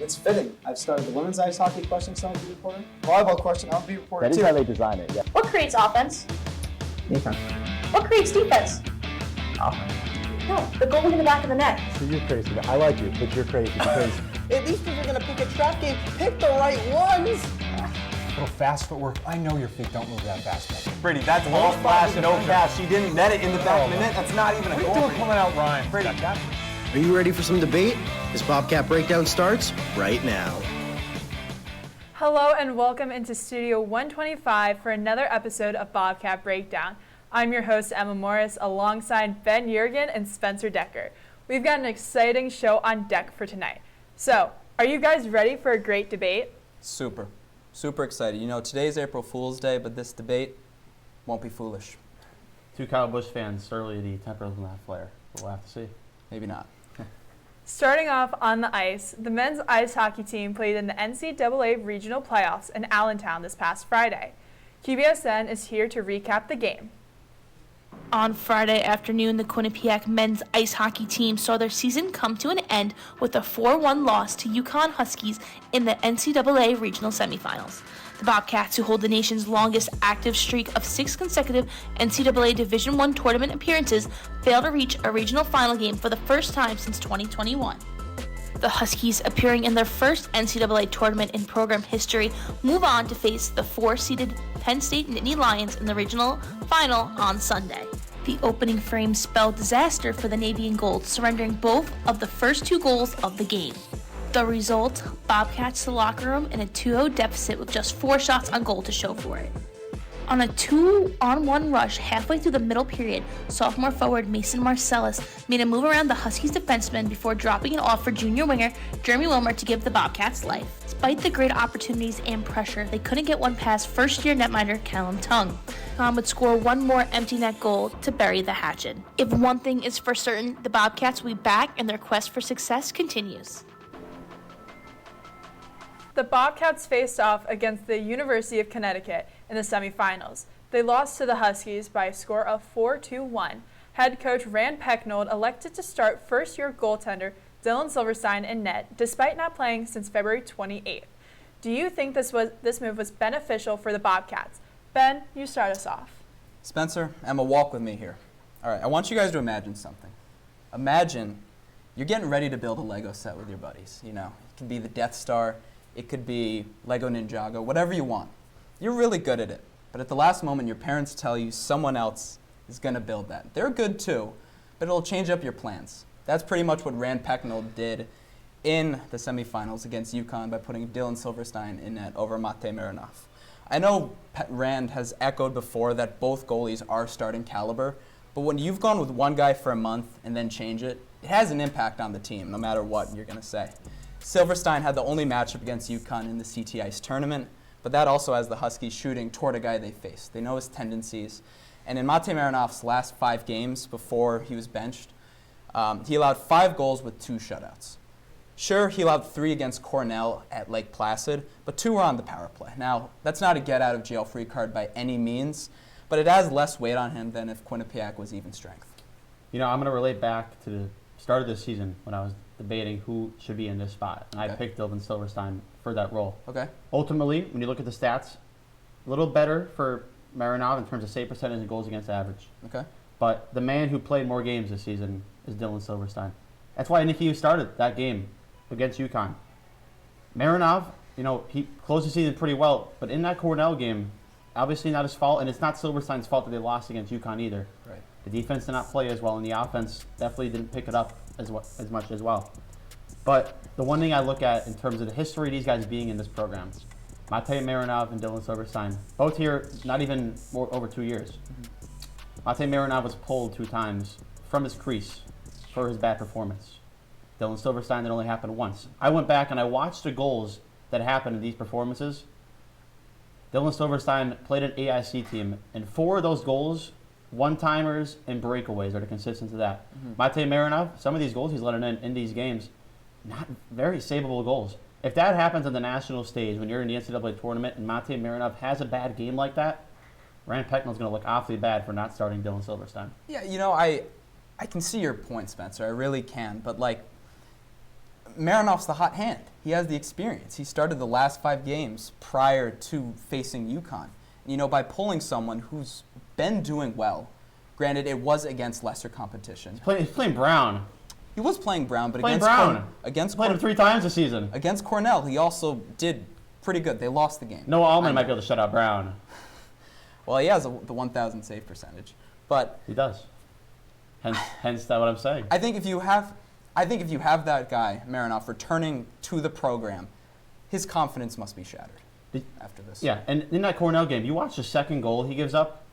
It's fitting. I've started the women's ice hockey question, so I'll be reporting. Volleyball question, I'll be reporting too. too. That is how they design it, yeah. What creates offense? Defense. What creates defense? Offense. No, the goalie in the back of the net. So you're crazy. I like you, but you're crazy because... At least if you're going to pick a trap game, pick the right ones. Little fast footwork. I know your feet don't move that fast. Brady, that's all flash, no pass. She didn't net it in the back of the net. That's not even a goal. What are you doing pulling out Ryan? Brady, Are you ready for some debate? This Bobcat Breakdown starts right now. Hello and welcome into Studio 125 for another episode of Bobcat Breakdown. I'm your host, Emma Morris, alongside Ben Jurgen and Spencer Decker. We've got an exciting show on deck for tonight. So, are you guys ready for a great debate? Super excited. You know, today's April Fool's Day, but this debate won't be foolish. Two Kyle Busch fans, certainly the tempers will not flare. We'll have to see. Maybe not. Starting off on the ice, the men's ice hockey team played in the NCAA regional playoffs in Allentown this past Friday. QBSN is here to recap the game. On Friday afternoon, the Quinnipiac men's ice hockey team saw their season come to an end with a 4-1 loss to UConn Huskies in the NCAA regional semifinals. The Bobcats, who hold the nation's longest active streak of 6 consecutive NCAA Division I tournament appearances, failed to reach a regional final game for the first time since 2021. The Huskies, appearing in their first NCAA tournament in program history, move on to face the 4-seeded Penn State Nittany Lions in the regional final on Sunday. The opening frame spelled disaster for the Navy and Gold, surrendering both of the first 2 goals of the game. The result, Bobcats to the locker room in a 2-0 deficit with just 4 shots on goal to show for it. On a 2-on-1 rush halfway through the middle period, sophomore forward Mason Marcellus made a move around the Huskies defenseman before dropping it off for junior winger Jeremy Wilmer to give the Bobcats life. Despite the great opportunities and pressure, they couldn't get one past first-year netminder Callum Tung. Tom would score one more empty net goal to bury the hatchet. If one thing is for certain, the Bobcats will be back and their quest for success continues. The Bobcats faced off against the University of Connecticut in the semifinals. They lost to the Huskies by a score of 4-1. Head coach Rand Pecknold elected to start first-year goaltender Dylan Silverstein in net, despite not playing since February 28th. Do you think this move was beneficial for the Bobcats? Ben, you start us off. Spencer, Emma, walk with me here. All right, I want you guys to imagine something. Imagine you're getting ready to build a Lego set with your buddies. You know, it could be the Death Star. It could be Lego Ninjago, whatever you want. You're really good at it. But at the last moment, your parents tell you someone else is going to build that. They're good too, but it'll change up your plans. That's pretty much what Rand Pecknold did in the semifinals against UConn by putting Dylan Silverstein in net over Mate Marinov. I know Rand has echoed before that both goalies are starting caliber, but when you've gone with one guy for a month and then change it, it has an impact on the team, no matter what you're going to say. Silverstein had the only matchup against UConn in the CT Ice tournament, but that also has the Huskies shooting toward a guy they faced. They know his tendencies. And in Mate Marinov's last 5 games before he was benched, he allowed 5 goals with 2 shutouts. Sure, he allowed 3 against Cornell at Lake Placid, but 2 were on the power play. Now, that's not a get-out-of-jail-free card by any means, but it has less weight on him than if Quinnipiac was even strength. You know, I'm going to relate back to the start of this season when I was debating who should be in this spot, and I picked Dylan Silverstein for that role. Okay. Ultimately, when you look at the stats, a little better for Marinov in terms of save percentage and goals against average. Okay. But the man who played more games this season is Dylan Silverstein. That's why Nicky started that game against UConn. Marinov, you know, he closed the season pretty well, but in that Cornell game, obviously not his fault, and it's not Silverstein's fault that they lost against UConn either. Right. The defense did not play as well, and the offense definitely didn't pick it up as much as well. But the one thing I look at in terms of the history of these guys being in this program, Mate Marinov and Dylan Silverstein, both here not even over 2 years. Mate Marinov was pulled 2 times from his crease for his bad performance. Dylan Silverstein, that only happened once. I went back and I watched the goals that happened in these performances. Dylan Silverstein played an AIC team, and 4 of those goals, one-timers and breakaways are the consistency of that. Mate Marinov, some of these goals he's letting in these games, not very savable goals. If that happens on the national stage when you're in the NCAA tournament and Mate Marinov has a bad game like that, Rand Pecknold's going to look awfully bad for not starting Dylan Silverstein. Yeah, you know, I can see your point, Spencer. I really can. But, like, Marinoff's the hot hand. He has the experience. He started the last 5 games prior to facing UConn. You know, by pulling someone who's been doing well, granted it was against lesser competition. He's playing Brown. He was playing Brown, but Playing against Brown. against Played him 3 times this season. Against Cornell, he also did pretty good. They lost the game. Noah Allman might be able to shut out Brown. Well, he has the 1,000 save percentage, but He does. Hence that what I'm saying. I think if you have that guy Marinoff returning to the program, his confidence must be shattered after this. Yeah, and in that Cornell game, you watch the second goal he gives up.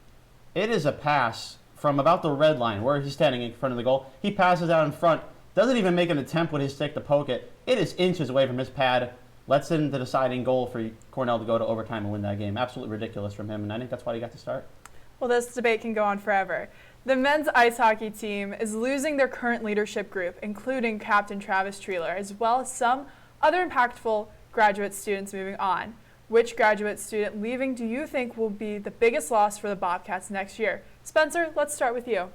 It is a pass from about the red line where he's standing in front of the goal. He passes out in front, doesn't even make an attempt with his stick to poke it. It is inches away from his pad, lets in the deciding goal for Cornell to go to overtime and win that game. Absolutely ridiculous from him, and I think that's why he got to start. Well, this debate can go on forever. The men's ice hockey team is losing their current leadership group, including Captain Travis Treeler, as well as some other impactful graduate students moving on. Which graduate student leaving do you think will be the biggest loss for the Bobcats next year? Spencer, let's start with you.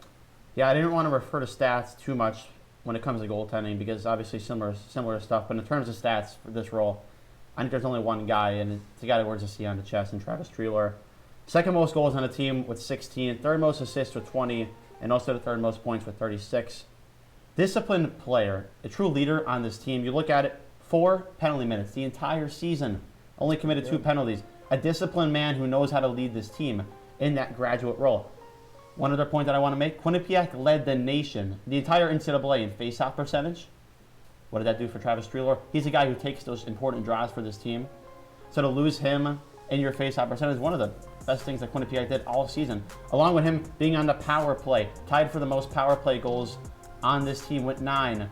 Yeah, I didn't want to refer to stats too much when it comes to goaltending because obviously similar stuff. But in terms of stats for this role, I think there's only one guy, and it's the guy that wears a C on the chest, and Travis Treeler. Second most goals on the team with 16, third most assists with 20, and also the third most points with 36. Disciplined player, a true leader on this team. You look at it, 4 penalty minutes the entire season, only committed 2 penalties. A disciplined man who knows how to lead this team in that graduate role. One other point that I want to make, Quinnipiac led the nation, the entire NCAA in face-off percentage. What did that do for Travis Treeler? He's a guy who takes those important draws for this team. So to lose him in your face-off percentage is one of the best things that Quinnipiac did all season. Along with him being on the power play, tied for the most power play goals on this team with 9.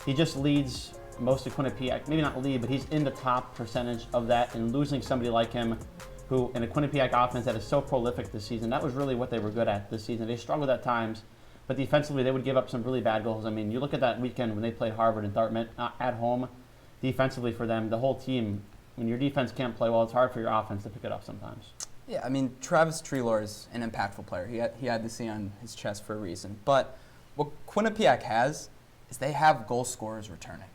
He just leads most of Quinnipiac, maybe not lead, but he's in the top percentage of that, and losing somebody like him who in a Quinnipiac offense that is so prolific this season, that was really what they were good at this season. They struggled at times, but defensively they would give up some really bad goals. I mean, you look at that weekend when they played Harvard and Dartmouth at home, defensively for them, the whole team, when your defense can't play well, it's hard for your offense to pick it up sometimes. Yeah, I mean, Travis Treeler is an impactful player. He had the C on his chest for a reason. But what Quinnipiac has is they have goal scorers returning.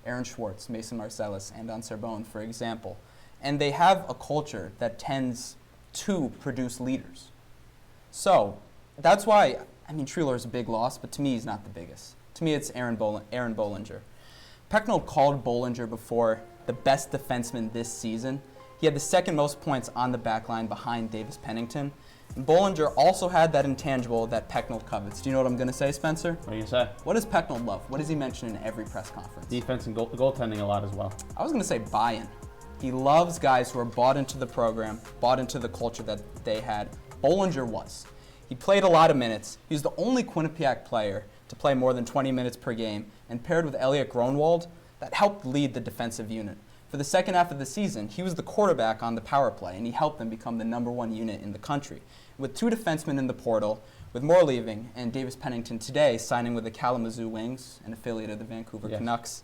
Aaron Schwartz, Mason Marcellus, and Anton Serbone, for example. And they have a culture that tends to produce leaders. So that's why, I mean, Treeler is a big loss, but to me, he's not the biggest. To me, it's Aaron Bollinger. Pecknold called Bollinger before the best defenseman this season. He had the second most points on the back line behind Davis Pennington. And Bollinger also had that intangible that Pecknold covets. Do you know what I'm going to say, Spencer? What are you going to say? What does Pecknold love? What does he mention in every press conference? Defense and goaltending a lot as well. I was going to say buy-in. He loves guys who are bought into the program, bought into the culture that they had. Bollinger was. He played a lot of minutes. He was the only Quinnipiac player to play more than 20 minutes per game, and paired with Elliot Gronwald, that helped lead the defensive unit. For the second half of the season, he was the quarterback on the power play, and he helped them become the #1 unit in the country. With 2 defensemen in the portal, with Moore leaving, and Davis Pennington today signing with the Kalamazoo Wings, an affiliate of the Vancouver Canucks,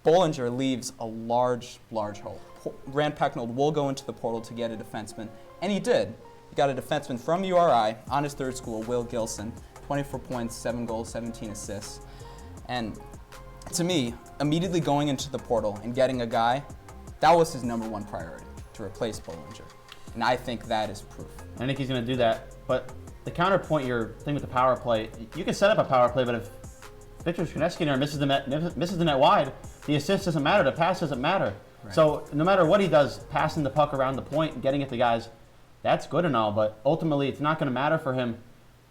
Bollinger leaves a large hole. Rand Pecknold will go into the portal to get a defenseman, and he did. He got a defenseman from URI on his third school, Will Gilson, 24 points, 7 goals, 17 assists. And to me, immediately going into the portal and getting a guy, that was his #1 priority, to replace Bollinger. And I think that is proof. I think he's going to do that. But the counterpoint your thing with the power play, you can set up a power play, but if Victor Shkuneski misses the net wide, the assist doesn't matter, the pass doesn't matter. Right. So no matter what he does, passing the puck around the point and getting it to guys, that's good and all, but ultimately it's not going to matter for him.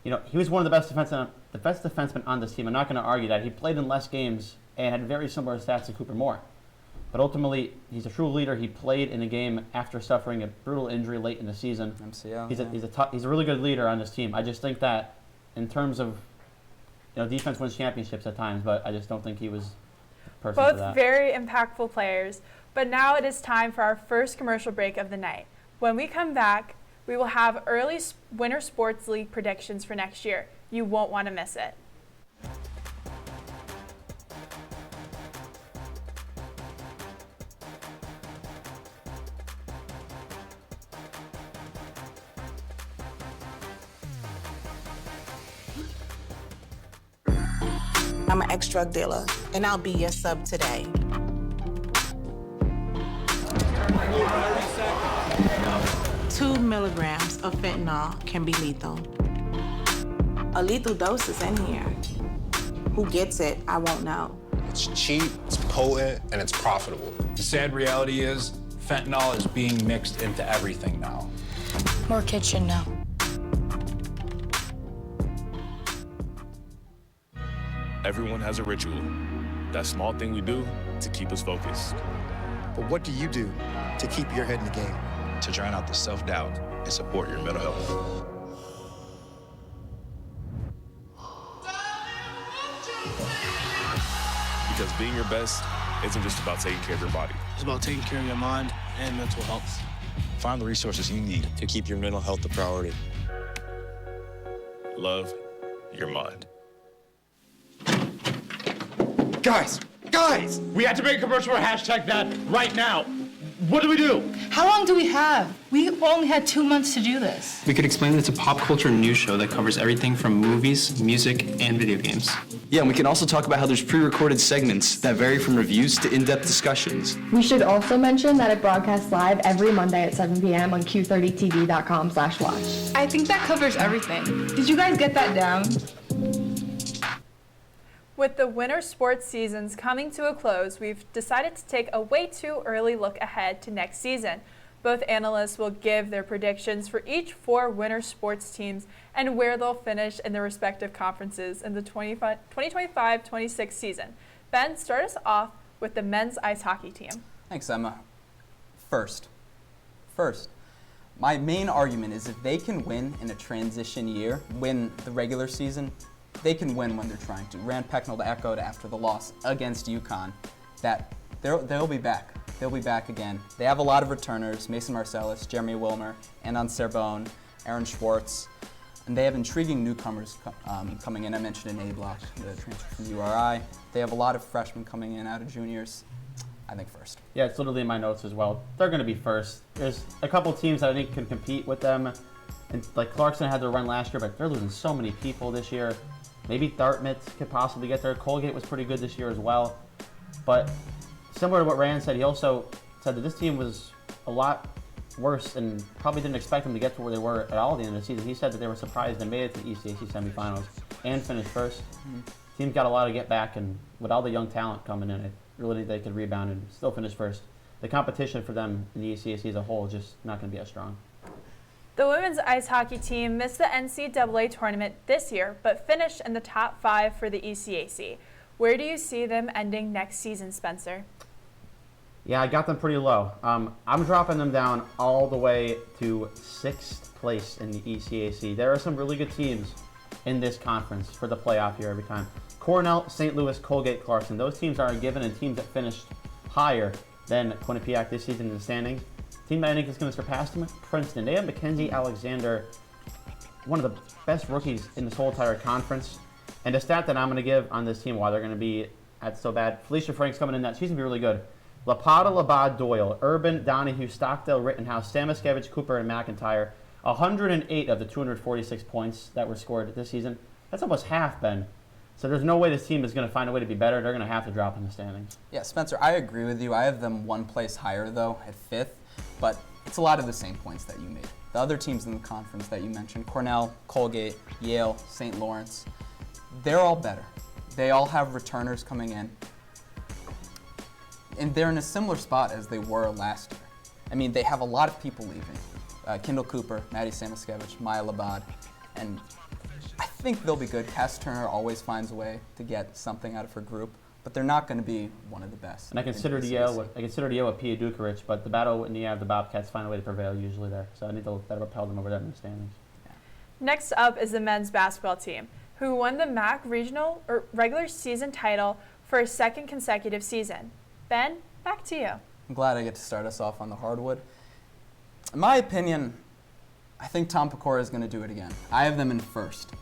You know, he was one of the best defensemen on this team. I'm not going to argue that. He played in less games and had very similar stats to Cooper Moore. But ultimately, he's a true leader. He played in a game after suffering a brutal injury late in the season. MCL. He's a really good leader on this team. I just think that in terms of, you know, defense wins championships at times, but I just don't think he was the person for that. Both very impactful players. But now it is time for our first commercial break of the night. When we come back, we will have early Winter Sports League predictions for next year. You won't want to miss it. I'm an ex-drug dealer, and I'll be your sub today. 2 milligrams of fentanyl can be lethal. A lethal dose is in here. Who gets it, I won't know. It's cheap, it's potent, and it's profitable. The sad reality is, fentanyl is being mixed into everything now. More kids should know. Everyone has a ritual. That small thing we do to keep us focused. But what do you do to keep your head in the game? To drown out the self-doubt and support your mental health. Because being your best isn't just about taking care of your body. It's about taking care of your mind and mental health. Find the resources you need to keep your mental health a priority. Love your mind. Guys! We have to make a commercial for #that right now. What do we do? How long do we have? We've only had 2 months to do this. We could explain it's a pop culture news show that covers everything from movies, music, and video games. Yeah, and we can also talk about how there's pre-recorded segments that vary from reviews to in-depth discussions. We should also mention that it broadcasts live every Monday at 7 p.m. on Q30TV.com/watch. I think that covers everything. Did you guys get that down? With the winter sports seasons coming to a close, we've decided to take a way too early look ahead to next season. Both analysts will give their predictions for each 4 winter sports teams and where they'll finish in their respective conferences in the 2025-26 season. Ben, start us off with the men's ice hockey team. Thanks, Emma. First, my main argument is if they can win in a transition year, win the regular season, they can win when they're trying to. Rand Pecknold echoed after the loss against UConn that they'll be back. They'll be back again. They have a lot of returners, Mason Marcellus, Jeremy Wilmer, Anton Serbone, Aaron Schwartz, and they have intriguing newcomers coming in. I mentioned an A-Block, the transfer from URI. They have a lot of freshmen coming in out of juniors. I think first. Yeah, it's literally in my notes as well. They're going to be first. There's a couple teams that I think can compete with them. And like Clarkson had their run last year, but they're losing so many people this year. Maybe Dartmouth could possibly get there. Colgate was pretty good this year as well. But similar to what Rand said, he also said that this team was a lot worse and probably didn't expect them to get to where they were at all at the end of the season. He said that they were surprised and made it to the ECAC semifinals and finished first. Team's got a lot to get back, and with all the young talent coming in, I really think they could rebound and still finish first. The competition for them in the ECAC as a whole is just not going to be as strong. The women's ice hockey team missed the NCAA tournament this year, but finished in the top 5 for the ECAC. Where do you see them ending next season, Spencer? Yeah, I got them pretty low. I'm dropping them down all the way to 6th place in the ECAC. There are some really good teams in this conference for the playoff year every time. Cornell, St. Louis, Colgate, Clarkson. Those teams are given, and teams that finished higher than Quinnipiac this season in the standings. Team that I think is going to surpass them, Princeton. They have Mackenzie Alexander, one of the best rookies in this whole entire conference. And a stat that I'm going to give on this team, why they're going to be at so bad, Felicia Frank's coming in, she's going to be really good. Lapata, Labad, Doyle, Urban, Donahue, Stockdale, Rittenhouse, Stamiskevich, Cooper, and McIntyre. 108 of the 246 points that were scored this season. That's almost half, Ben. So there's no way this team is going to find a way to be better. They're going to have to drop in the standings. Yeah, Spencer, I agree with you. I have them 1 place higher, though, at 5th. But it's a lot of the same points that you made. The other teams in the conference that you mentioned, Cornell, Colgate, Yale, St. Lawrence, they're all better. They all have returners coming in. And they're in a similar spot as they were last year. I mean, they have a lot of people leaving. Kendall Cooper, Maddie Stamiskevich, Maya Labad, and I think they'll be good. Cass Turner always finds a way to get something out of her group, but they're not going to be one of the best. And I considered Yale with Pia Dukarich, but the battle in the end of the Bobcats find a way to prevail usually there. So I think that'll propel them over there in the standings. Yeah. Next up is the men's basketball team, who won the MAC regional or regular season title for a 2nd consecutive season. Ben, back to you. I'm glad I get to start us off on the hardwood. In my opinion, I think Tom Pecora is going to do it again. I have them in first.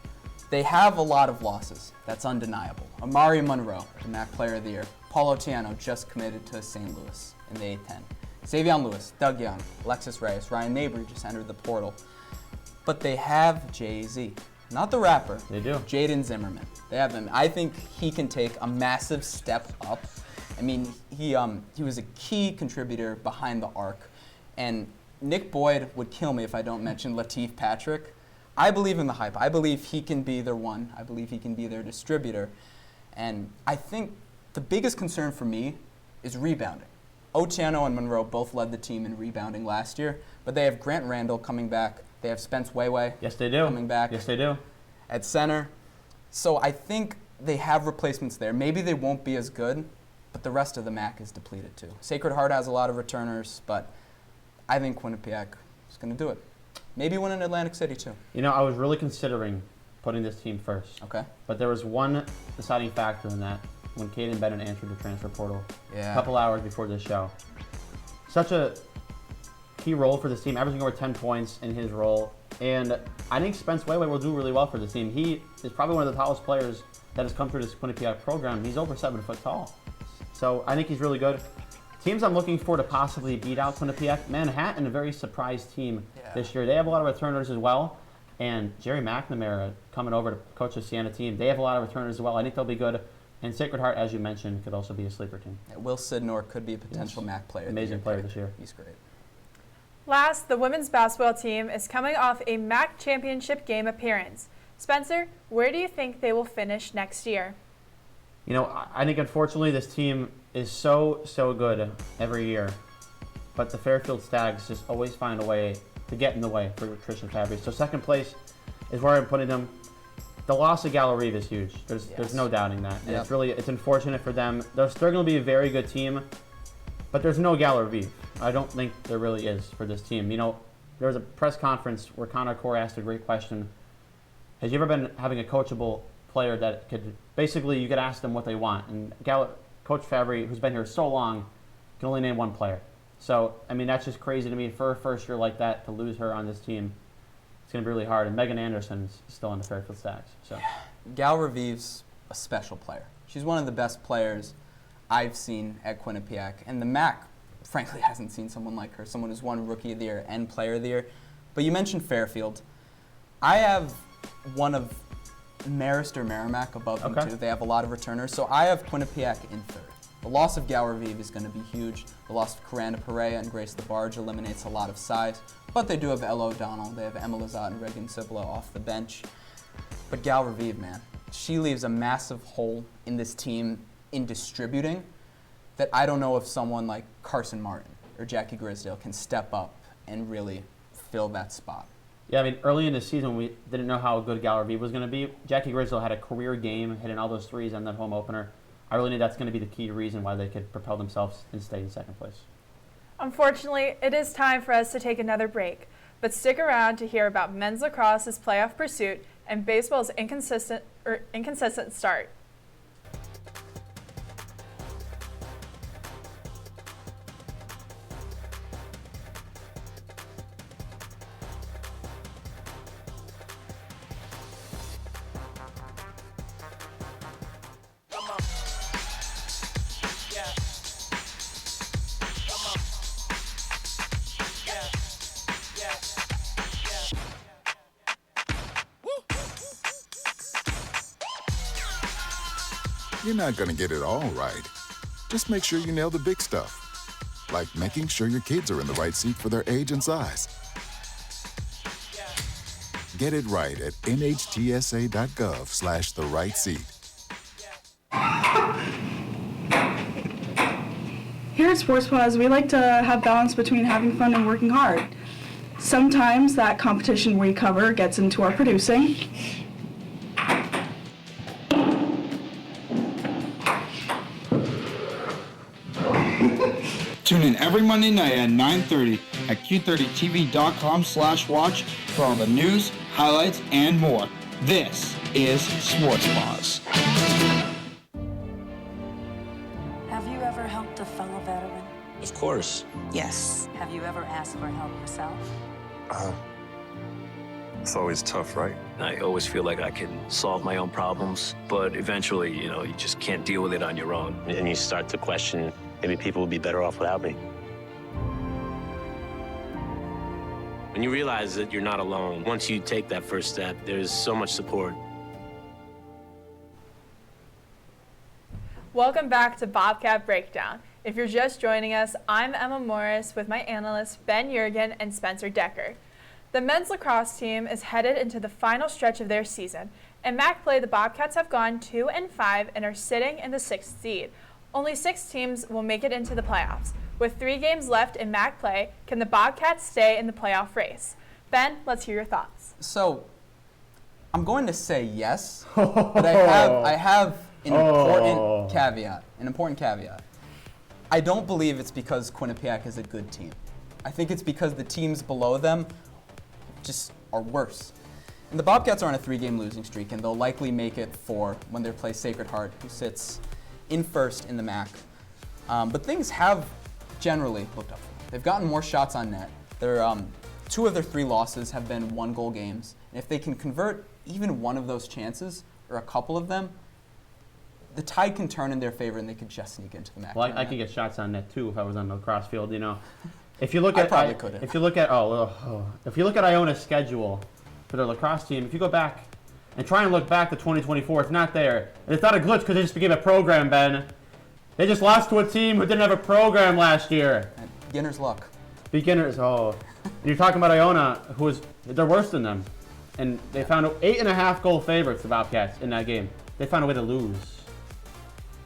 They have a lot of losses. That's undeniable. Amari Monroe, the MAC Player of the Year. Paul Otieno just committed to St. Louis in the A-10. Xavion Lewis, Doug Young, Alexis Reyes, Ryan Mabry just entered the portal. But they have Jay-Z. not the rapper. They do. Jaden Zimmerman. They have him. I think he can take a massive step up. I mean, he was a key contributor behind the arc. And Nick Boyd would kill me if I don't mention Lateef Patrick. I believe in the hype. I believe he can be their one. I believe he can be their distributor. And I think the biggest concern for me is rebounding. Otieno and Monroe both led the team in rebounding last year, but they have Grant Randall coming back. They have Spence Wayway. Yes, they do. Coming back. Yes, they do. At center. So I think they have replacements there. Maybe they won't be as good, but the rest of the MAC is depleted too. Sacred Heart has a lot of returners, but I think Quinnipiac is going to do it. Maybe win in Atlantic City too. You know, I was really considering putting this team first. Okay. But there was one deciding factor in that when Caden Bennett answered the transfer portal a couple hours before this show. Such a key role for this team, averaging over 10 points in his role. And I think Spence Wayway will do really well for this team. He is probably one of the tallest players that has come through this Quinnipiac program. He's over 7 foot tall. So I think he's really good. Teams I'm looking for to possibly beat out Quinnipiac, Manhattan, a very surprised team this year. They have a lot of returners as well. And Jerry McNamara coming over to coach the Siena team. They have a lot of returners as well. I think they'll be good. And Sacred Heart, as you mentioned, could also be a sleeper team. Yeah, Will Sidnor could be a potential MAC player. Amazing player this year. He's great. Last, the women's basketball team is coming off a MAC championship game appearance. Spencer, where do you think they will finish next year? You know, I think unfortunately this team is so good every year, but the Fairfield Stags just always find a way to get in the way for Christian Fabry. So second place is where I'm putting them. The loss of Gallery is huge. There's no doubting that. And it's unfortunate for them. They're going to be a very good team, but there's no Gallery. I don't think there really is for this team. You know, there was a press conference where Connor Core asked a great question. Has you ever been having a coachable player that could, basically you could ask them what they want? And Coach Fabry, who's been here so long, can only name one player. So, I mean, that's just crazy to me for a first year like that to lose her on this team. It's going to be really hard. And Megan Anderson's still on the Fairfield Stags. So, Gal Reviv's a special player. She's one of the best players I've seen at Quinnipiac. And the MAC, frankly, hasn't seen someone like her, someone who's won Rookie of the Year and Player of the Year. But you mentioned Fairfield. I have one of Marist or Merrimack above them too. They have a lot of returners. So I have Quinnipiac in third. The loss of Gal Reviv is going to be huge. The loss of Coranda Perea and Grace LaBarge eliminates a lot of size. But they do have Ella O'Donnell. They have Emma Lazat and Regan Cibolo off the bench. But Gal Reviv, man, she leaves a massive hole in this team in distributing that I don't know if someone like Carson Martin or Jackie Grisdale can step up and really fill that spot. Yeah, I mean, early in the season, we didn't know how good Gal Reviv was going to be. Jackie Grisdale had a career game, hitting all those threes on that home opener. I really think that's going to be the key reason why they could propel themselves and stay in second place. Unfortunately, it is time for us to take another break. But stick around to hear about men's lacrosse's playoff pursuit and baseball's inconsistent start. You're not going to get it all right. Just make sure you nail the big stuff, like making sure your kids are in the right seat for their age and size. Get it right at nhtsa.gov/the-right-seat. Here at Sports Pause, we like to have balance between having fun and working hard. Sometimes that competition we cover gets into our producing. Tune in every Monday night at 9:30 at q30tv.com/watch for all the news, highlights, and more. This is Sports Pause. Have you ever helped a fellow veteran? Of course. Yes. Have you ever asked for help yourself? It's always tough, right? I always feel like I can solve my own problems, but eventually, you just can't deal with it on your own. And you start to question, maybe people would be better off without me. And you realize that you're not alone. Once you take that first step, there's so much support. Welcome back to Bobcat Breakdown. If you're just joining us, I'm Emma Morris with my analysts Ben Jurgen and Spencer Decker. The men's lacrosse team is headed into the final stretch of their season. In MAC play, the Bobcats have gone 2-5 and are sitting in the 6th seed. Only 6 teams will make it into the playoffs. With 3 games left in MAC play, can the Bobcats stay in the playoff race? Ben, let's hear your thoughts. So, I'm going to say yes, but I have an important caveat. I don't believe it's because Quinnipiac is a good team. I think it's because the teams below them just are worse. And the Bobcats are on a 3-game losing streak, and they'll likely make it 4 when they play Sacred Heart, who sits in first in the MAC. But things have generally looked up for them. They've gotten more shots on net. 2 of their 3 losses have been 1-goal games. And if they can convert even one of those chances, or a couple of them, the tide can turn in their favor, and they could just sneak into the MAC. Well, I could get shots on net too if I was on the lacrosse field. You know, if you look at if you look at Iona's schedule for their lacrosse team, if you go back and try and look back to 2024, it's not there. And it's not a glitch because they just became a program, Ben. They just lost to a team who didn't have a program last year. Beginner's luck. Beginners. And you're talking about Iona, they're worse than them, and they found 8.5 goal favorites, the Bobcats, in that game. They found a way to lose.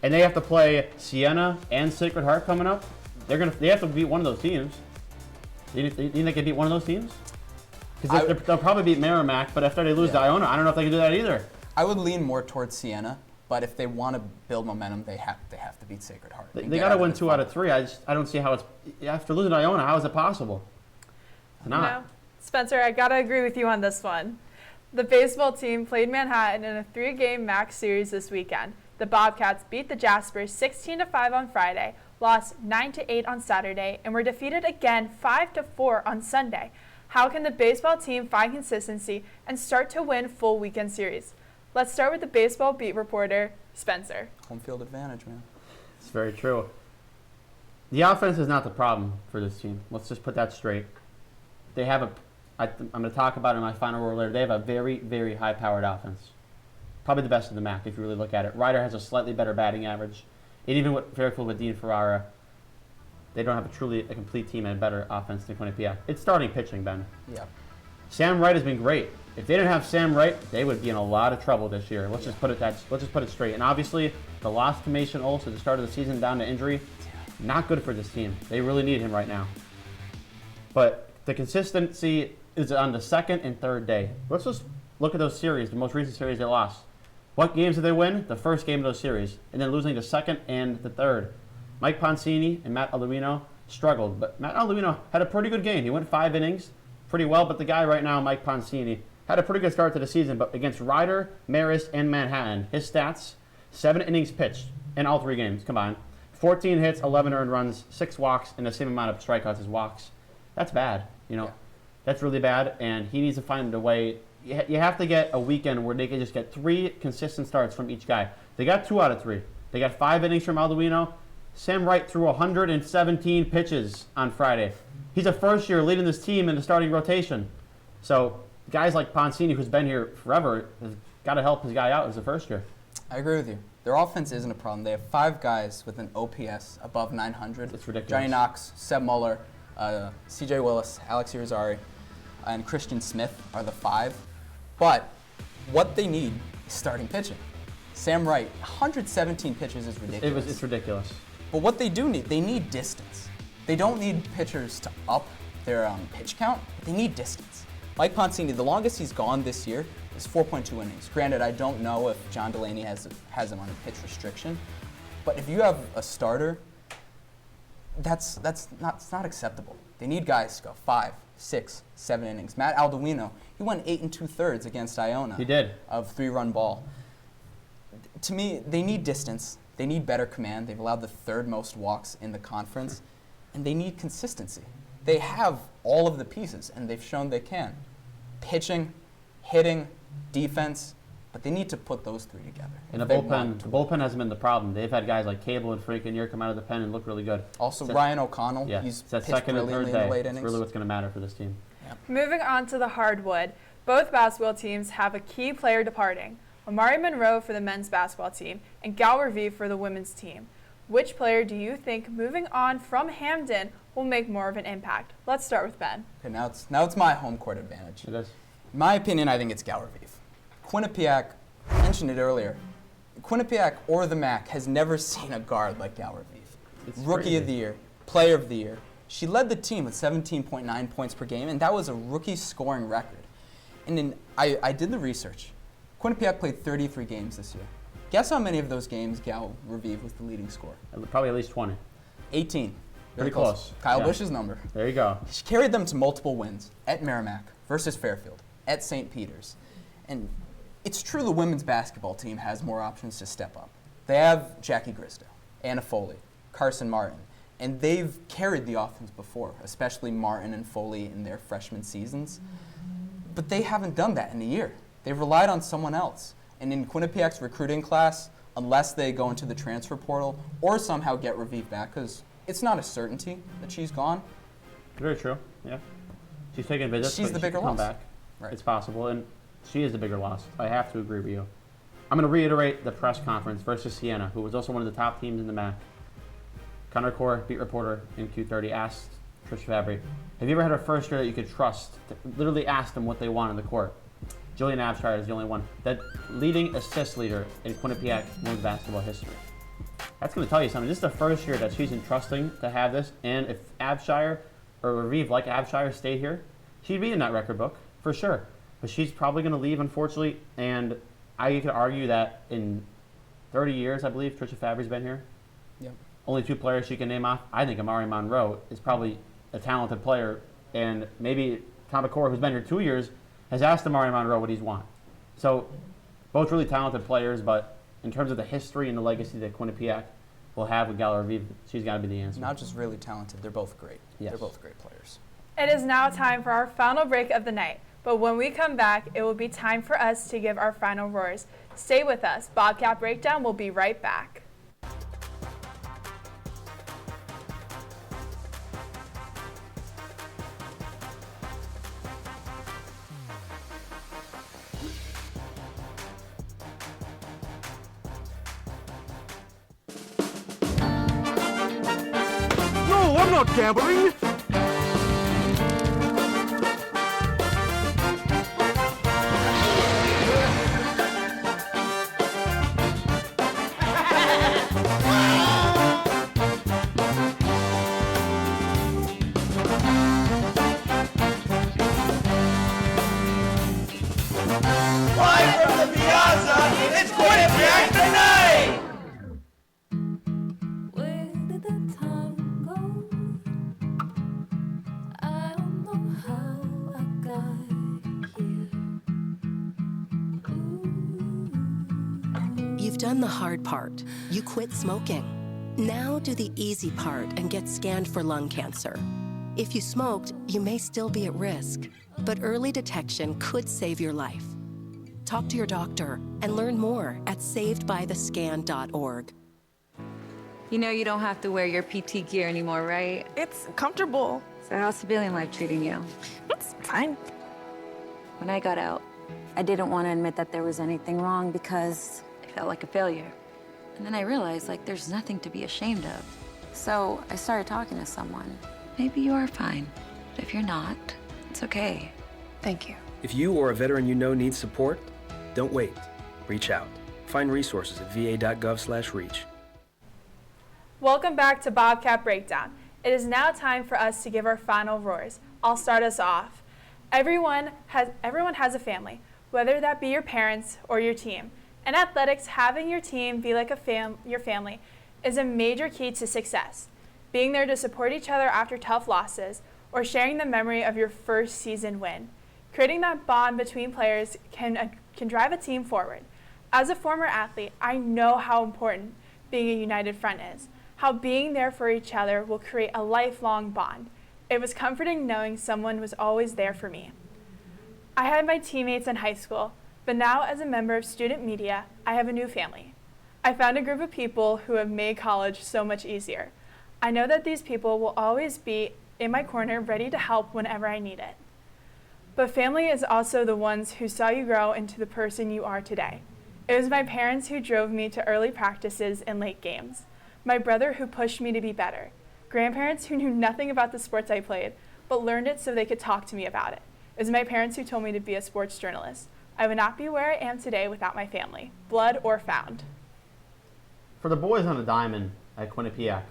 And they have to play Siena and Sacred Heart coming up. They have to beat one of those teams. Do you think they can beat one of those teams? Because they'll probably beat Merrimack, but after they lose to Iona, I don't know if they can do that either. I would lean more towards Siena, but if they want to build momentum, they have to beat Sacred Heart. They got to win 2 out of 3. I don't see how it's after losing to Iona. How is it possible? It's not. No. Spencer, I gotta agree with you on this one. The baseball team played Manhattan in a 3-game MAC series this weekend. The Bobcats beat the Jaspers 16-5 on Friday, lost 9-8 on Saturday, and were defeated again 5-4 on Sunday. How can the baseball team find consistency and start to win full weekend series? Let's start with the baseball beat reporter, Spencer. Home field advantage, man. It's very true. The offense is not the problem for this team. Let's just put that straight. They have I'm going to talk about it in my final word later. They have a very, very high-powered offense. Probably the best in the MAC if you really look at it. Ryder has a slightly better batting average. And even with Fairfield with Dean Ferrara, they don't have a complete team and a better offense than Quinnipiac. It's starting pitching, Ben. Yeah. Sam Wright has been great. If they didn't have Sam Wright, they would be in a lot of trouble this year. Let's just put it straight. And obviously, the loss to Mason Olds at the start of the season down to injury, not good for this team. They really need him right now. But the consistency is on the 2nd and 3rd day. Let's just look at those series, the most recent series they lost. What games did they win? The first game of those series, and then losing the 2nd and the 3rd. Mike Poncini and Matt Aluino struggled, but Matt Aluino had a pretty good game. He went 5 innings, pretty well, but the guy right now, Mike Poncini, had a pretty good start to the season, but against Ryder, Marist, and Manhattan, his stats, 7 innings pitched in all 3 games combined, 14 hits, 11 earned runs, 6 walks, and the same amount of strikeouts as walks. That's bad, That's really bad, and he needs to find a way. You have to get a weekend where they can just get 3 consistent starts from each guy. They got 2 out of 3. They got 5 innings from Alduino. Sam Wright threw 117 pitches on Friday. He's a first-year leading this team in the starting rotation. So guys like Poncini, who's been here forever, has got to help his guy out as a first year. I agree with you. Their offense isn't a problem. They have 5 guys with an OPS above 900. It's ridiculous. Johnny Knox, Seb Muller, C.J. Willis, Alex Irizarry, and Christian Smith are the 5. But what they need is starting pitching. Sam Wright, 117 pitches is ridiculous. It's ridiculous. But what they do need, they need distance. They don't need pitchers to up their pitch count, but they need distance. Mike Poncini, the longest he's gone this year is 4.2 innings. Granted, I don't know if John Delaney has him on a pitch restriction, but if you have a starter, that's not acceptable. They need guys to go 5, 6, 7 innings. Matt Alduino, he went 8 2/3 against Iona. He did. Of 3-run ball. To me, they need distance. They need better command. They've allowed the 3rd most walks in the conference, and they need consistency. They have all of the pieces, and they've shown they can. Pitching, hitting, defense, but they need to put those 3 together. And the bullpen hasn't been the problem. They've had guys like Cable and Frankenyear come out of the pen and look really good. Also, Ryan O'Connell, yeah, he's that pitched second and brilliantly third in the late day. innings. It's really what's going to matter for this team. Yeah. Moving on to the hardwood, both basketball teams have a key player departing. Amari Monroe for the men's basketball team and Gal Revive for the women's team. Which player do you think moving on from Hamden will make more of an impact? Let's start with Ben. Okay, now it's my home court advantage. It is. In my opinion, I think it's Gal Revive. Quinnipiac, I mentioned it earlier, Quinnipiac or the MAC has never seen a guard like Gal Revive. Rookie of the year, player of the year. She led the team with 17.9 points per game, and that was a rookie scoring record. And I did the research. Quinnipiac played 33 games this year. Guess how many of those games Gal Revive was the leading scorer? Probably at least 20. 18. Pretty close. Kyle Yeah. Busch's number. There you go. She carried them to multiple wins at Merrimack versus Fairfield, at St. Peter's. And it's true the women's basketball team has more options to step up. They have Jackie Grisdale, Anna Foley, Carson Martin, and they've carried the offense before, especially Martin and Foley in their freshman seasons. But they haven't done that in a year. They've relied on someone else. And in Quinnipiac's recruiting class, unless they go into the transfer portal or somehow get Revive back, because it's not a certainty that she's gone. Very true, yeah. She's taking a visit. She's the bigger come loss. back. Right. It's possible, and she is the bigger loss. I have to agree with you. I'm going to reiterate the press conference versus Siena, who was also one of the top teams in the MAC. Connor Core, beat reporter in Q30, asked Trish Fabry, have you ever had a first year that you could trust? Literally asked them what they want in the court. Jillian Abshire is the only one. That leading assist leader in Quinnipiac women's basketball history. That's going to tell you something. This is the first year that she's entrusting to have this, and if Abshire or Revive like Abshire stayed here, she'd be in that record book, for sure. But she's probably going to leave, unfortunately, and I could argue that in 30 years, I believe, Tricia Fabry's been here. Yep. Only 2 players she can name off. I think Amari Monroe is probably a talented player, and maybe Tom McCord, who's been here 2 years, has asked Amari Monroe what he's want. So both really talented players, but in terms of the history and the legacy that Quinnipiac will have with Gal Revive, she's got to be the answer. Not just really talented, they're both great. Yes. They're both great players. It is now time for our final break of the night. But when we come back, it will be time for us to give our final roars. Stay with us. Bobcat Breakdown will be right back. No, I'm not gambling. Live from the Piazza, it's Quinnipiac tonight! Where did the time go? I don't know how I got here. You've done the hard part. You quit smoking. Now do the easy part and get scanned for lung cancer. If you smoked, you may still be at risk, but early detection could save your life. Talk to your doctor and learn more at savedbythescan.org. You know you don't have to wear your PT gear anymore, right? It's comfortable. So how's civilian life treating you? It's fine. When I got out, I didn't want to admit that there was anything wrong because I felt like a failure. And then I realized, like, there's nothing to be ashamed of. So I started talking to someone. Maybe you are fine, but if you're not, it's okay. Thank you. If you or a veteran you know needs support, don't wait. Reach out. Find resources at va.gov/reach. Welcome back to Bobcat Breakdown. It is now time for us to give our final roars. I'll start us off. Everyone has a family, whether that be your parents or your team. In athletics, having your team be like your family is a major key to success. Being there to support each other after tough losses, or sharing the memory of your first season win. Creating that bond between players can drive a team forward. As a former athlete, I know how important being a united front is, how being there for each other will create a lifelong bond. It was comforting knowing someone was always there for me. I had my teammates in high school, but now as a member of student media, I have a new family. I found a group of people who have made college so much easier. I know that these people will always be in my corner ready to help whenever I need it. But family is also the ones who saw you grow into the person you are today. It was my parents who drove me to early practices and late games. My brother who pushed me to be better. Grandparents who knew nothing about the sports I played, but learned it so they could talk to me about it. It was my parents who told me to be a sports journalist. I would not be where I am today without my family, blood or found. For the boys on the diamond at Quinnipiac,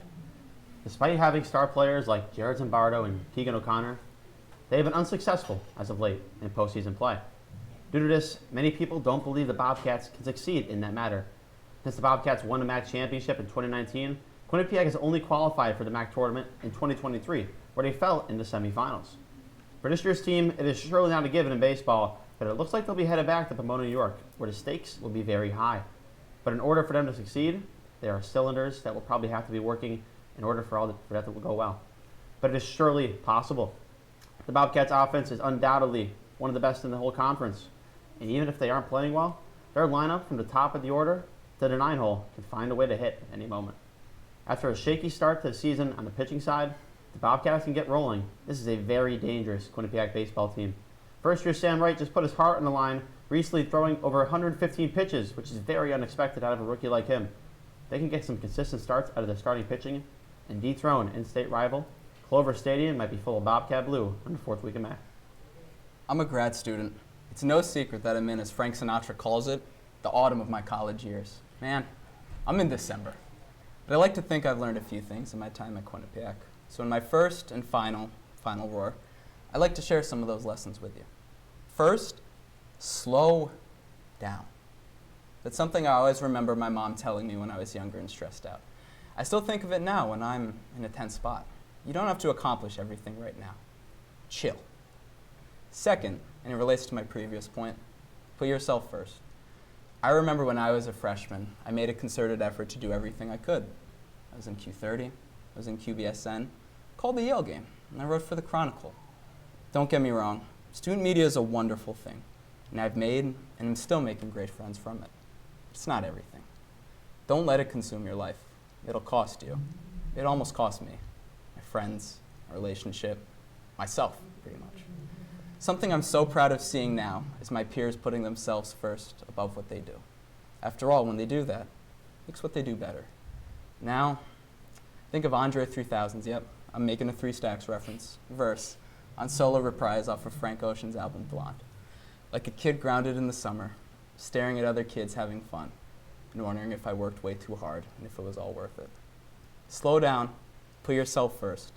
despite having star players like Jared Zimbardo and Keegan O'Connor, they have been unsuccessful as of late in postseason play. Due to this, many people don't believe the Bobcats can succeed in that matter. Since the Bobcats won the MAC championship in 2019, Quinnipiac has only qualified for the MAC tournament in 2023, where they fell in the semifinals. For this year's team, it is surely not a given in baseball, but it looks like they'll be headed back to Pomona, New York, where the stakes will be very high. But in order for them to succeed, there are cylinders that will probably have to be working in order for that to go well. But it is surely possible. The Bobcats' offense is undoubtedly one of the best in the whole conference. And even if they aren't playing well, their lineup from the top of the order to the 9-hole can find a way to hit at any moment. After a shaky start to the season on the pitching side, the Bobcats can get rolling. This is a very dangerous Quinnipiac baseball team. First-year Sam Wright just put his heart on the line, recently throwing over 115 pitches, which is very unexpected out of a rookie like him. They can get some consistent starts out of their starting pitching and dethrone in-state rival. Clover Stadium might be full of Bobcat blue on the 4th week of May. I'm a grad student. It's no secret that I'm in, as Frank Sinatra calls it, the autumn of my college years. Man, I'm in December. But I like to think I've learned a few things in my time at Quinnipiac. So in my first and final roar, I'd like to share some of those lessons with you. First, slow down. That's something I always remember my mom telling me when I was younger and stressed out. I still think of it now when I'm in a tense spot. You don't have to accomplish everything right now. Chill. Second, and it relates to my previous point, put yourself first. I remember when I was a freshman, I made a concerted effort to do everything I could. I was in Q30, I was in QBSN, called the Yale game, and I wrote for the Chronicle. Don't get me wrong, student media is a wonderful thing, and I've made and am still making great friends from it. It's not everything. Don't let it consume your life. It'll cost you. It almost cost me. My friends, my relationship, myself, pretty much. Something I'm so proud of seeing now is my peers putting themselves first above what they do. After all, when they do that, it makes what they do better. Now, think of Andre 3000's, yep, I'm making a 3 Stacks reference, verse, on solo reprise off of Frank Ocean's album Blonde. Like a kid grounded in the summer, staring at other kids having fun, and wondering if I worked way too hard and if it was all worth it. Slow down, put yourself first.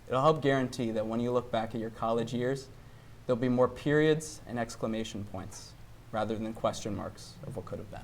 It'll help guarantee that when you look back at your college years, there'll be more periods and exclamation points rather than question marks of what could have been.